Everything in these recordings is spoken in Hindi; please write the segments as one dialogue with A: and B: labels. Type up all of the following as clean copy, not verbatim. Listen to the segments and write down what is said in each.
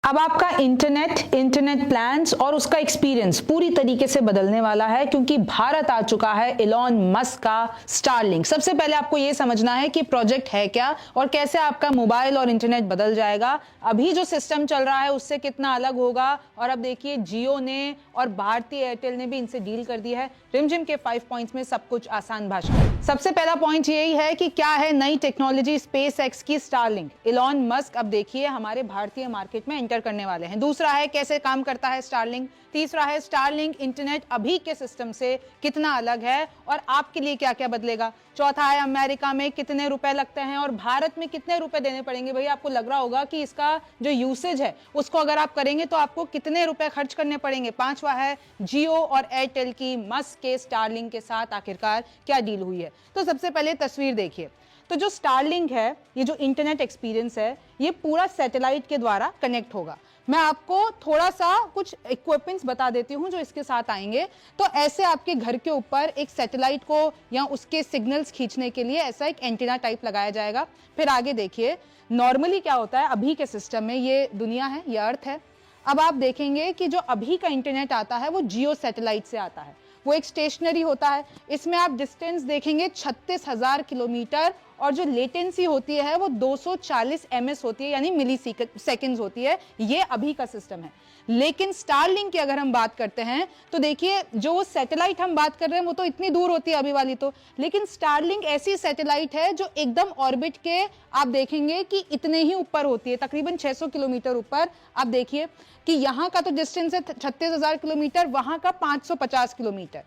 A: अब आपका इंटरनेट प्लान्स और उसका एक्सपीरियंस पूरी तरीके से बदलने वाला है क्योंकि भारत आ चुका है इलॉन मस्क का स्टारलिंक। सबसे पहले आपको यह समझना है कि प्रोजेक्ट है क्या और कैसे आपका मोबाइल और इंटरनेट बदल जाएगा। अभी जो सिस्टम चल रहा है उससे कितना अलग होगा। और अब देखिए जियो ने और भारती एयरटेल ने भी इनसे डील कर दी है। रिमझिम के 5 पॉइंट्स में सब कुछ आसान भाषा में। सबसे पहला पॉइंट यही है कि क्या है नई टेक्नोलॉजी स्पेस एक्स की स्टारलिंक। इलॉन मस्क अब देखिए हमारे भारतीय मार्केट में एंटर करने वाले हैं। दूसरा है कैसे काम करता है स्टारलिंक। तीसरा है स्टारलिंक इंटरनेट अभी के सिस्टम से कितना अलग है और आपके लिए क्या क्या बदलेगा। चौथा है अमेरिका में कितने रुपए लगते हैं और भारत में कितने रुपए देने पड़ेंगे। भाई आपको लग रहा होगा कि इसका जो यूसेज है उसको अगर आप करेंगे तो आपको कितने रुपए खर्च करने पड़ेंगे। पांचवा है जियो और एयरटेल की मस्क के स्टारलिंक के साथ आखिरकार क्या डील हुई है। तो सबसे पहले तस्वीर देखिए। तो जो स्टारलिंक है, ये जो इंटरनेट एक्सपीरियंस है, ये पूरा सैटेलाइट के द्वारा कनेक्ट होगा। मैं आपको थोड़ा सा कुछ इक्विपमेंट्स बता देती हूं जो इसके साथ आएंगे। तो ऐसे आपके घर के ऊपर एक सैटेलाइट को या उसके सिग्नल्स खींचने के लिए ऐसा एक एंटीना टाइप लगाया जाएगा। फिर आगे देखिए नॉर्मली क्या होता है अभी के सिस्टम में, ये दुनिया है, ये अर्थ है। अब आप देखेंगे कि जो अभी का इंटरनेट आता है वो जियो सैटेलाइट से आता है। वो एक स्टेशनरी होता है। इसमें आप डिस्टेंस देखेंगे 36,000 किलोमीटर और जो लेटेंसी होती है वो 240 ms होती है, यानी मिली सेकेंड्स होती है। ये अभी का सिस्टम है। लेकिन स्टारलिंक की अगर हम बात करते हैं तो देखिए जो सैटेलाइट हम बात कर रहे हैं वो तो इतनी दूर होती है अभी वाली तो, लेकिन स्टारलिंक ऐसी सैटेलाइट है जो एकदम ऑर्बिट के आप देखेंगे कि इतने ही ऊपर होती है, तकरीबन 600 किलोमीटर ऊपर। आप देखिए कि यहाँ का तो डिस्टेंस है 36,000 किलोमीटर, वहां का 550 किलोमीटर।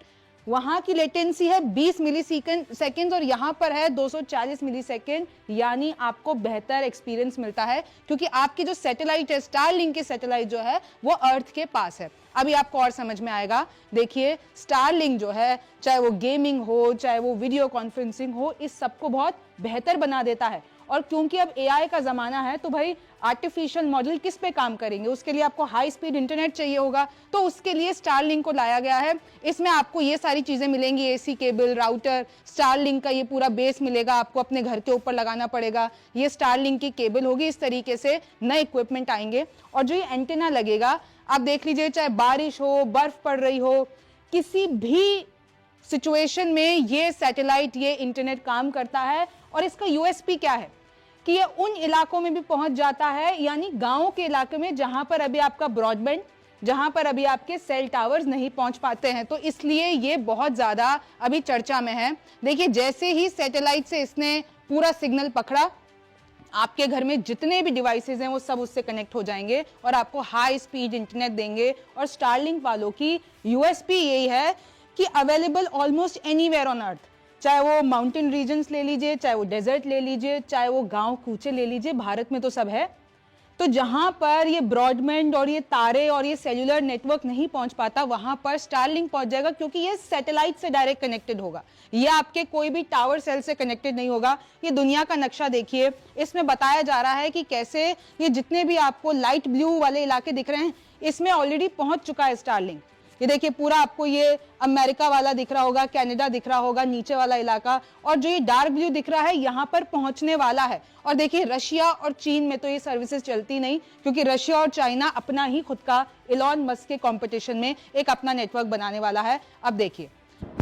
A: वहां की लेटेंसी है 20 मिली सेकेंड और यहां पर है 240 मिली सेकेंड। यानी आपको बेहतर एक्सपीरियंस मिलता है क्योंकि आपकी जो सैटेलाइट है, स्टारलिंक की सैटेलाइट जो है वो अर्थ के पास है। अभी आपको और समझ में आएगा। देखिए स्टारलिंक जो है, चाहे वो गेमिंग हो, चाहे वो वीडियो कॉन्फ्रेंसिंग हो, इस सबको बहुत बेहतर बना देता है। और क्योंकि अब एआई का जमाना है तो भाई आर्टिफिशियल मॉडल किस पे काम करेंगे, उसके लिए आपको हाई स्पीड इंटरनेट चाहिए होगा। तो उसके लिए स्टारलिंक को लाया गया है। इसमें आपको ये सारी चीजें मिलेंगी, एसी केबल, राउटर, स्टारलिंक का ये पूरा बेस मिलेगा, आपको अपने घर के ऊपर लगाना पड़ेगा। ये स्टारलिंक की केबल होगी। इस तरीके से नए इक्विपमेंट आएंगे और जो ये एंटेना लगेगा आप देख लीजिए, चाहे बारिश हो, बर्फ पड़ रही हो, किसी भी सिचुएशन में ये सैटेलाइट, ये इंटरनेट काम करता है। और इसका यूएसपी क्या है कि ये उन इलाकों में भी पहुंच जाता है, यानी गांवों के इलाके में जहां पर अभी आपका ब्रॉडबैंड, जहां पर अभी आपके सेल टावर्स नहीं पहुंच पाते हैं। तो इसलिए ये बहुत ज्यादा अभी चर्चा में है। देखिए जैसे ही सैटेलाइट से इसने पूरा सिग्नल पकड़ा, आपके घर में जितने भी डिवाइसेस हैं वो सब उससे कनेक्ट हो जाएंगे और आपको हाई स्पीड इंटरनेट देंगे। और स्टारलिंक वालों की यूएसपी यही है कि available almost anywhere on earth, चाहे वो माउंटेन रीजन्स ले लीजिए, चाहे वो डेजर्ट ले लीजिए, चाहे वो गांव कूचे ले लीजिए, भारत में तो सब है। तो जहां पर ये ब्रॉडबैंड और ये तारे और ये सेल्यूलर नेटवर्क नहीं पहुंच पाता, वहां पर स्टारलिंक पहुंच जाएगा क्योंकि ये सैटेलाइट से डायरेक्ट कनेक्टेड होगा। ये आपके कोई भी टावर सेल से कनेक्टेड नहीं होगा। ये दुनिया का नक्शा देखिए, इसमें बताया जा रहा है कि कैसे ये जितने भी आपको लाइट ब्लू वाले इलाके दिख रहे हैं इसमें ऑलरेडी पहुंच चुका है स्टारलिंक। ये देखिए पूरा आपको ये अमेरिका वाला दिख रहा होगा, कनाडा दिख रहा होगा, नीचे वाला इलाका, और जो ये डार्क ब्लू दिख रहा है यहाँ पर पहुंचने वाला है। और देखिए रशिया और चीन में तो ये सर्विसेज चलती नहीं क्योंकि रशिया और चाइना अपना ही खुद का इलॉन मस्क के कंपटीशन में एक अपना नेटवर्क बनाने वाला है। अब देखिए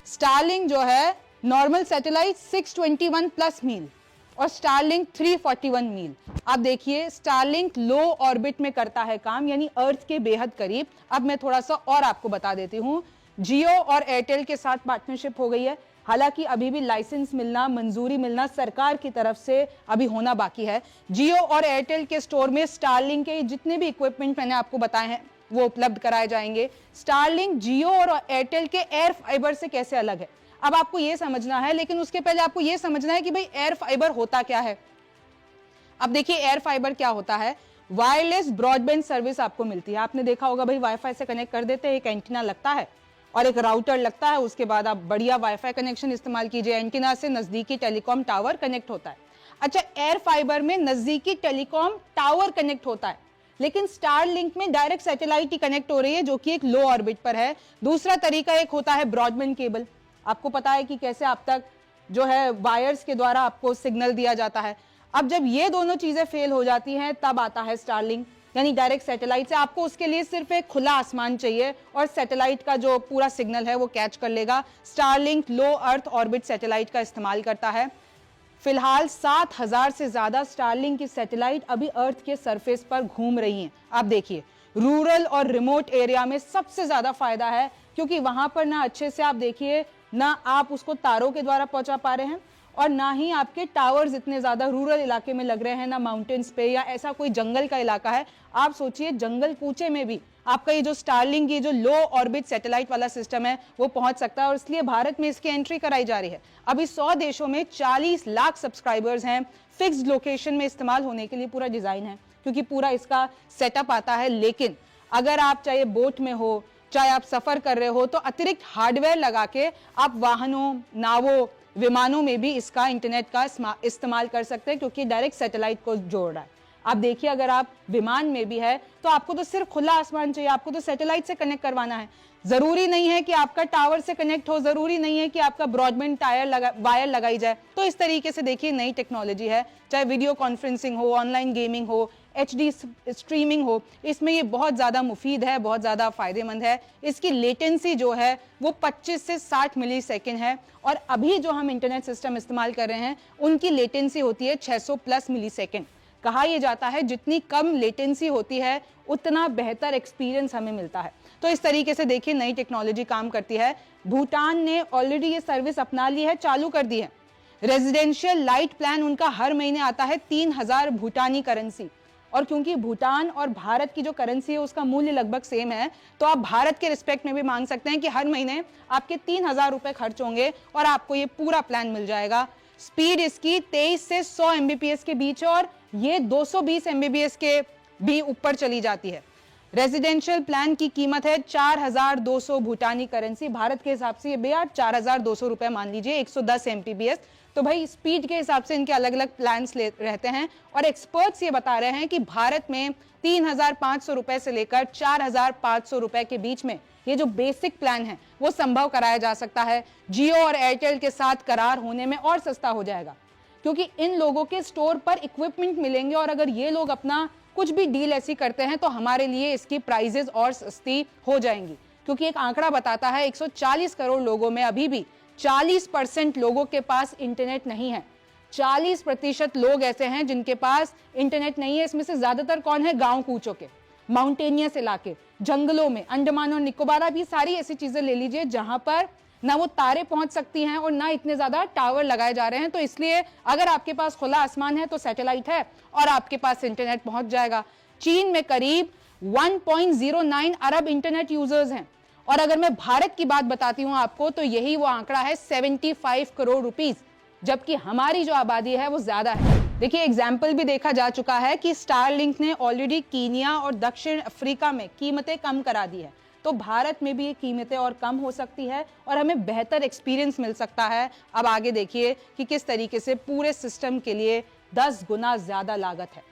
A: स्टारलिंक जो है नॉर्मल सैटेलाइट 621 प्लस मील और स्टारलिंक 341 मील। आप देखिए स्टारलिंक लो ऑर्बिट में करता है काम, यानी अर्थ के बेहद करीब। अब मैं थोड़ा सा और आपको बता देती हूँ। जियो और एयरटेल के साथ पार्टनरशिप हो गई है। हालांकि अभी भी लाइसेंस मिलना, मंजूरी मिलना सरकार की तरफ से अभी होना बाकी है। जियो और एयरटेल के स्टोर में स्टारलिंक के जितने भी इक्विपमेंट मैंने आपको बताए हैं वो उपलब्ध कराए जाएंगे। स्टारलिंक जियो और एयरटेल के एयर फाइबर से कैसे अलग है अब आपको यह समझना है, लेकिन उसके पहले आपको यह समझना है कि भाई एयर फाइबर होता क्या है। अब देखिए एयर फाइबर क्या होता है। वायरलेस ब्रॉडबैंड सर्विस आपको मिलती है। आपने देखा होगा भाई वाईफाई से कनेक्ट कर देते हैं, एक एंटीना लगता है और एक राउटर लगता है, उसके बाद आप बढ़िया वाईफाई कनेक्शन इस्तेमाल कीजिए। एंटीना से नजदीकी टेलीकॉम टावर कनेक्ट होता है। अच्छा, एयर फाइबर में नजदीकी टेलीकॉम टावर कनेक्ट होता है, लेकिन स्टारलिंक में डायरेक्ट सैटेलाइट ही कनेक्ट हो रही है जो कि एक लो ऑर्बिट पर है। दूसरा तरीका एक होता है ब्रॉडबैंड केबल। आपको पता है कि कैसे आप तक जो है वायर्स के द्वारा आपको सिग्नल दिया जाता है। अब जब ये दोनों चीजें फेल हो जाती हैं तब आता है स्टारलिंक। यानी डायरेक्ट सैटेलाइट से। आपको उसके लिए सिर्फ एक खुला आसमान चाहिए और सैटेलाइट का जो पूरा सिग्नल है वो कैच कर लेगा। स्टारलिंक लो अर्थ ऑर्बिट सैटेलाइट का इस्तेमाल करता है। फिलहाल 7000 से ज्यादा स्टारलिंक की सैटेलाइट अभी अर्थ के सरफेस पर घूम रही हैं। आप देखिए, रूरल और रिमोट एरिया में सबसे ज्यादा फायदा है, क्योंकि वहां पर ना अच्छे से आप देखिए ना आप उसको तारों के द्वारा पहुंचा पा रहे हैं और ना ही आपके टावर्स इतने ज्यादा रूरल इलाके में लग रहे हैं, ना माउंटेन्स पे या ऐसा कोई जंगल का इलाका है। आप सोचिए जंगल कूचे में भी आपका ये जो स्टारलिंक, ये जो लो ऑर्बिट सैटेलाइट वाला सिस्टम है वो पहुंच सकता है और इसलिए भारत में इसकी एंट्री कराई जा रही है। अभी 100 देशों में 40 लाख सब्सक्राइबर्स हैं। फिक्स्ड लोकेशन में इस्तेमाल होने के लिए पूरा डिजाइन है, क्योंकि पूरा इसका सेटअप आता है। लेकिन अगर आप चाहे बोट में हो, चाहे आप सफर कर रहे हो, तो अतिरिक्त हार्डवेयर लगा के आप वाहनों, नावों, विमानों में भी इसका इंटरनेट का इस्तेमाल कर सकते हैं, क्योंकि डायरेक्ट सैटेलाइट को जोड़ रहा है। आप देखिए, अगर आप विमान में भी है तो आपको तो सिर्फ खुला आसमान चाहिए, आपको तो सैटेलाइट से कनेक्ट करवाना है। जरूरी नहीं है कि आपका टावर से कनेक्ट हो, जरूरी नहीं है कि आपका ब्रॉडबैंड वायर लगाई जाए। तो इस तरीके से देखिए नई टेक्नोलॉजी है, चाहे वीडियो कॉन्फ्रेंसिंग हो, ऑनलाइन गेमिंग हो, HD स्ट्रीमिंग हो, इसमें ये बहुत ज्यादा मुफीद है, बहुत ज्यादा फायदेमंद है। इसकी लेटेंसी जो है वो 25 से 60 मिली सेकेंड है और अभी जो हम इंटरनेट सिस्टम इस्तेमाल कर रहे हैं उनकी लेटेंसी होती है 600 प्लस मिली सेकेंड। कहा यह जाता है जितनी कम लेटेंसी होती है उतना बेहतर एक्सपीरियंस हमें मिलता है। तो इस तरीके से देखिए नई टेक्नोलॉजी काम करती है। भूटान ने ऑलरेडी ये सर्विस अपना ली है, चालू कर दी है। रेजिडेंशियल लाइट प्लान उनका हर महीने आता है 3000 भूटानी करेंसी। और क्योंकि भूटान और भारत की जो करेंसी है उसका मूल्य लगभग सेम है, तो आप भारत के रिस्पेक्ट में भी मांग सकते हैं कि हर महीने आपके 3000 रुपए खर्च होंगे और आपको ये पूरा प्लान मिल जाएगा। स्पीड इसकी 23 से 100 MBPS के बीच है और ये 220 MBPS के भी ऊपर चली जाती है। रेजिडेंशियल प्लान की कीमत है 4200 भूटानी करेंसी। भारत के हिसाब से ये बेहद 4200 रुपए मान लीजिए, 110 MBPS। तो भाई स्पीड के हिसाब से इनके अलग अलग प्लान्स रहते हैं और एक्सपर्ट्स ये बता रहे हैं कि भारत में 3500 रुपए से लेकर 4500 रुपए के बीच में ये जो बेसिक प्लान है वो संभव कराया जा सकता है। जियो और एयरटेल के साथ करार होने में और सस्ता हो जाएगा, क्योंकि इन लोगों के स्टोर पर इक्विपमेंट मिलेंगे और अगर ये लोग अपना कुछ भी डील ऐसी करते हैं तो हमारे लिए इसकी प्राइजेस और सस्ती हो जाएंगी। क्योंकि एक आंकड़ा बताता है 140 करोड़ लोगों में अभी भी 40% लोगों के पास इंटरनेट नहीं है। 40% लोग ऐसे हैं जिनके पास इंटरनेट नहीं है। इसमें से ज्यादातर कौन है? गांव कूचों के, माउंटेनियस इलाके, जंगलों में, अंडमान और निकोबार, आप ये सारी ऐसी चीजें ले लीजिए जहां पर ना वो तारे पहुंच सकती हैं और ना इतने ज्यादा टावर लगाए जा रहे हैं। तो इसलिए अगर आपके पास खुला आसमान है तो सैटेलाइट है और आपके पास इंटरनेट पहुंच जाएगा। चीन में करीब 1.09 अरब इंटरनेट यूजर्स हैं और अगर मैं भारत की बात बताती हूं आपको तो यही वो आंकड़ा है 75 करोड़ रुपीस, जबकि हमारी जो आबादी है वो ज्यादा है। देखिए एग्जाम्पल भी देखा जा चुका है कि स्टारलिंक ने ऑलरेडी कीनिया और दक्षिण अफ्रीका में कीमतें कम करा दी है, तो भारत में भी ये कीमतें और कम हो सकती है और हमें बेहतर एक्सपीरियंस मिल सकता है। अब आगे देखिए कि किस तरीके से पूरे सिस्टम के लिए 10 गुना ज्यादा लागत है।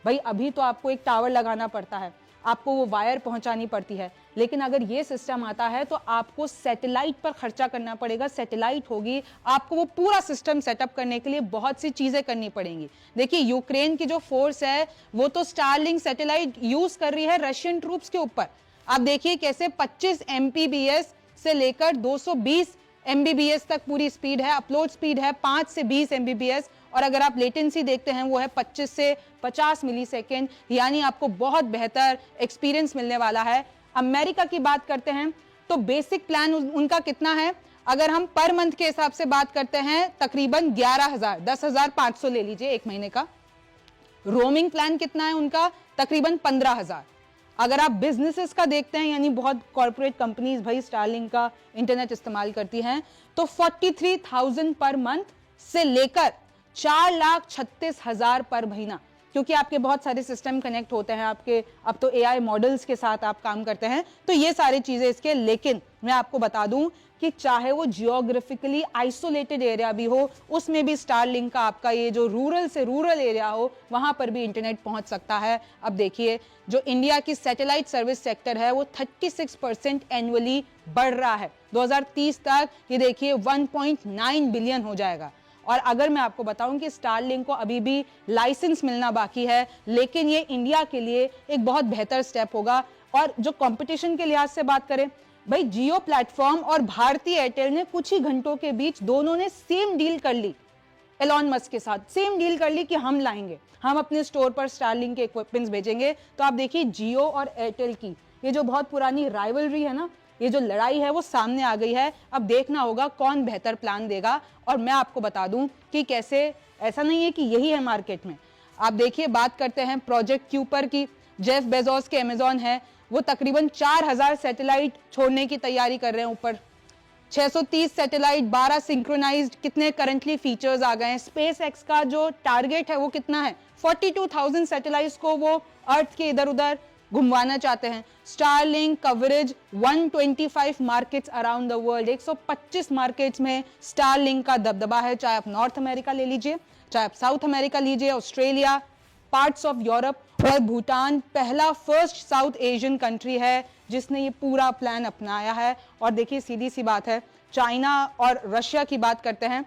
A: भाई अभी तो आपको एक टावर लगाना पड़ता है, आपको वो वायर पहुंचानी पड़ती है, लेकिन अगर ये सिस्टम आता है तो आपको सैटेलाइट पर खर्चा करना पड़ेगा। सैटेलाइट होगी, आपको वो पूरा सिस्टम सेटअप करने के लिए बहुत सी चीजें करनी पड़ेंगी। देखिए यूक्रेन की जो फोर्स है वो तो स्टारलिंक सैटेलाइट यूज कर रही है रशियन ट्रूप्स के ऊपर। आप देखिए कैसे 25 MBPS से लेकर 220 MBPS तक पूरी स्पीड है। अपलोड स्पीड है 5 से 20 MBPS और अगर आप लेटेंसी देखते हैं वो है 25 से 50 मिली सेकेंड, यानी आपको बहुत बेहतर एक्सपीरियंस मिलने वाला है। अमेरिका की बात करते हैं तो बेसिक प्लान उनका कितना है? अगर हम पर मंथ के हिसाब से बात करते हैं तकरीबन 11,000, 10,500 ले लीजिए एक महीने का। रोमिंग प्लान कितना है उनका? तकरीबन 15,000। अगर आप बिजनेसेस का देखते हैं, यानी बहुत कॉर्पोरेट कंपनीज भाई स्टारलिंक का इंटरनेट इस्तेमाल करती हैं, तो 43,000 पर मंथ से लेकर 4,36,000 पर महीना, क्योंकि आपके बहुत सारे सिस्टम कनेक्ट होते हैं आपके। अब तो AI मॉडल्स के साथ आप काम करते हैं, तो ये सारी चीजें इसके। लेकिन मैं आपको बता दूं कि चाहे वो जियोग्राफिकली आइसोलेटेड एरिया भी हो, उसमें भी स्टारलिंक का आपका ये जो रूरल से रूरल एरिया हो वहां पर भी इंटरनेट पहुंच सकता है। अब देखिए जो इंडिया की सैटेलाइट सर्विस सेक्टर है वो 36% एनुअली बढ़ रहा है। 2030 तक ये देखिए 1.9 बिलियन हो जाएगा और अगर मैं आपको बताऊं कि स्टारलिंक को अभी भी लाइसेंस मिलना बाकी है, लेकिन ये इंडिया के लिए एक बहुत बेहतर स्टेप होगा। और जो कंपटीशन के लिहाज से बात करें, भाई जियो प्लेटफॉर्म और भारतीय एयरटेल ने कुछ ही घंटों के बीच दोनों ने सेम डील कर ली, एलॉन मस्क के साथ सेम डील कर ली कि हम लाएंगे, हम अपने स्टोर पर स्टारलिंक के इक्विपमेंट्स भेजेंगे। तो आप देखिए जियो और एयरटेल की ये जो बहुत पुरानी राइवलरी है ना, ये जो लड़ाई है वो सामने आ गई है। अब देखना होगा कौन बेहतर प्लान देगा। और मैं आपको बता दूं कि कैसे, ऐसा नहीं है कि यही है मार्केट में। आप देखिए, बात करते हैं प्रोजेक्ट क्यूपर की। जेफ बेजोस के अमेजॉन है, वो तकरीबन 4000 सैटेलाइट छोड़ने की तैयारी कर रहे हैं ऊपर। 630 सैटेलाइट, 12 सिंक्रोनाइज्ड, कितने करंटली फीचर्स आ गए हैं। स्पेस एक्स का जो टारगेट है वो कितना है, 42,000 सैटेलाइट्स को वो अर्थ के इधर उधर घुमवाना चाहते हैं। Starlink coverage 125 markets around the world, 125 markets में स्टारलिंक का दबदबा है। चाहे आप नॉर्थ अमेरिका ले लीजिए, चाहे आप साउथ अमेरिका लीजिए, ऑस्ट्रेलिया, पार्ट्स ऑफ यूरोप, और भूटान पहला फर्स्ट साउथ एशियन कंट्री है जिसने ये पूरा प्लान अपनाया है। और देखिए सीधी सी बात है, चाइना और रशिया की बात करते हैं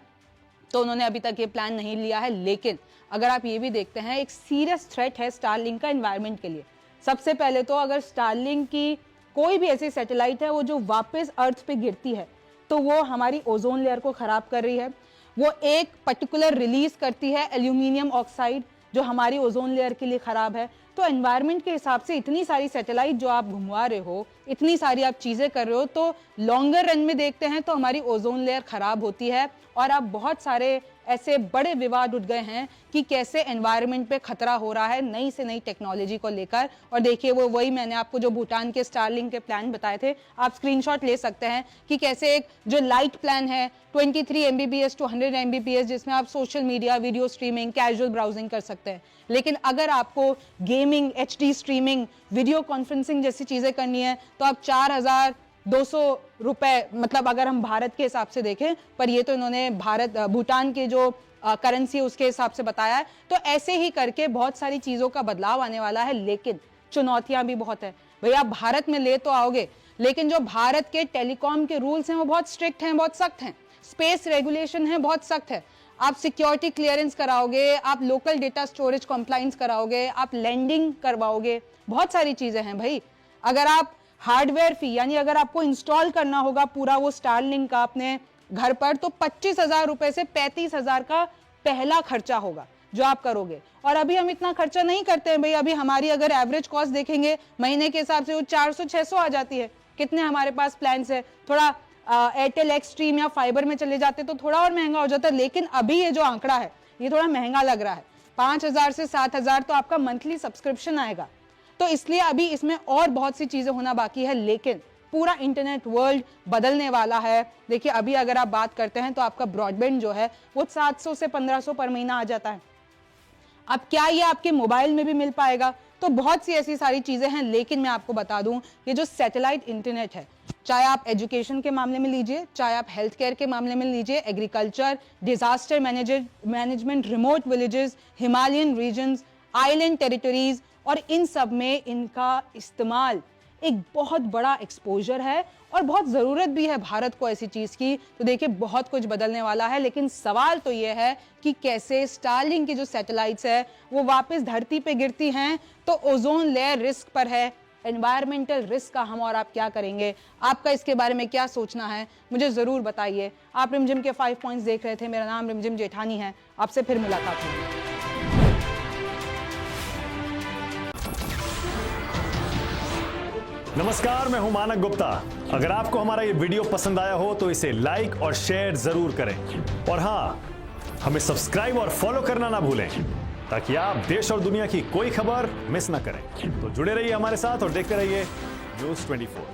A: तो उन्होंने अभी तक ये प्लान नहीं लिया है। लेकिन अगर आप ये भी देखते हैं, एक सीरियस थ्रेट है स्टारलिंक का एनवायरनमेंट के लिए। सबसे पहले तो अगर स्टारलिंक की कोई भी ऐसी सैटेलाइट है वो जो वापस अर्थ पे गिरती है तो वो हमारी ओजोन लेयर को खराब कर रही है। वो एक पर्टिकुलर रिलीज करती है एल्यूमिनियम ऑक्साइड जो हमारी ओजोन लेयर के लिए खराब है। तो एनवायरनमेंट के हिसाब से इतनी सारी सैटेलाइट जो आप घुमवा रहे हो, इतनी सारी आप चीजें कर रहे हो, तो लॉन्गर रन में देखते हैं तो हमारी ओजोन लेयर खराब होती है। और अब बहुत सारे ऐसे बड़े विवाद उठ गए हैं कि कैसे एनवायरनमेंट पे खतरा हो रहा है नई से नई टेक्नोलॉजी को लेकर। और देखिए वो वही मैंने आपको जो भूटान के स्टारलिंक के प्लान बताए थे, आप स्क्रीनशॉट ले सकते हैं कि कैसे एक जो लाइट प्लान है 23 MBPS to 100 MBPS, जिसमें आप social media, video streaming, casual browsing कर सकते हैं। लेकिन अगर आपको gaming, HD streaming, video conferencing जैसी चीजें करनी है तो आप 4200 रुपए, मतलब अगर हम भारत के हिसाब से देखें, पर ये तो इन्होंने भूटान के जो करेंसी उसके हिसाब से बताया है। तो ऐसे ही करके बहुत सारी चीजों का बदलाव आने वाला है, लेकिन चुनौतियां भी बहुत है। भैया आप भारत में ले तो आओगे, लेकिन जो भारत के टेलीकॉम के रूल्स हैं वो बहुत स्ट्रिक्ट हैं, बहुत सख्त हैं। स्पेस रेगुलेशन है, बहुत सख्त है। आप सिक्योरिटी क्लियरेंस कराओगे, आप लोकल डेटा स्टोरेज कंप्लायंस कराओगे, आप लैंडिंग करवाओगे, बहुत सारी चीजें हैं भाई। अगर आप हार्डवेयर फी, यानी अगर आपको इंस्टॉल करना होगा पूरा वो स्टारलिंक का अपने घर पर, तो 25,000 रुपए से 35,000 का पहला खर्चा होगा जो आप करोगे। और अभी हम इतना खर्चा नहीं करते हैं भाई। अभी हमारी अगर एवरेज कॉस्ट देखेंगे महीने के हिसाब से वो 400-600 आ जाती है। कितने हमारे पास प्लान्स है, थोड़ा एयरटेल एक्सट्रीम या फाइबर में चले जाते तो थोड़ा और महंगा हो जाता है। लेकिन अभी ये जो आंकड़ा है ये थोड़ा महंगा लग रहा है, 5,000 से 7,000 तो आपका मंथली सब्सक्रिप्शन आएगा। तो इसलिए अभी इसमें और बहुत सी चीजें होना बाकी है, लेकिन पूरा इंटरनेट वर्ल्ड बदलने वाला है। देखिए अभी अगर आप बात करते हैं तो आपका ब्रॉडबैंड जो है वो 700 से 1500 पर महीना आ जाता है। अब क्या ये आपके मोबाइल में भी मिल पाएगा? तो बहुत सी ऐसी सारी चीजें हैं। लेकिन मैं आपको बता दूं, ये जो सैटेलाइट इंटरनेट है, चाहे आप एजुकेशन के मामले में लीजिए, चाहे आप हेल्थ केयर के मामले में लीजिए, agriculture, disaster management, remote villages, Himalayan regions, island territories, और इन सब में इनका इस्तेमाल एक बहुत बड़ा एक्सपोजर है और बहुत ज़रूरत भी है भारत को ऐसी चीज़ की। तो देखिए बहुत कुछ बदलने वाला है, लेकिन सवाल तो ये है कि कैसे स्टारलिंक की जो सैटेलाइट्स है वो वापस धरती पे गिरती हैं तो ओजोन लेयर रिस्क पर है, एनवायरमेंटल रिस्क का हम और आप क्या करेंगे? आपका इसके बारे में क्या सोचना है, मुझे ज़रूर बताइए। आप रिमझिम के 5 पॉइंट्स देख रहे थे। मेरा नाम रिमझिम जेठानी है। आपसे फिर मुलाकात होगी।
B: नमस्कार, मैं हूं मानक गुप्ता। अगर आपको हमारा ये वीडियो पसंद आया हो तो इसे लाइक और शेयर जरूर करें, और हाँ, हमें सब्सक्राइब और फॉलो करना ना भूलें ताकि आप देश और दुनिया की कोई खबर मिस ना करें। तो जुड़े रहिए हमारे साथ और देखते रहिए News 24।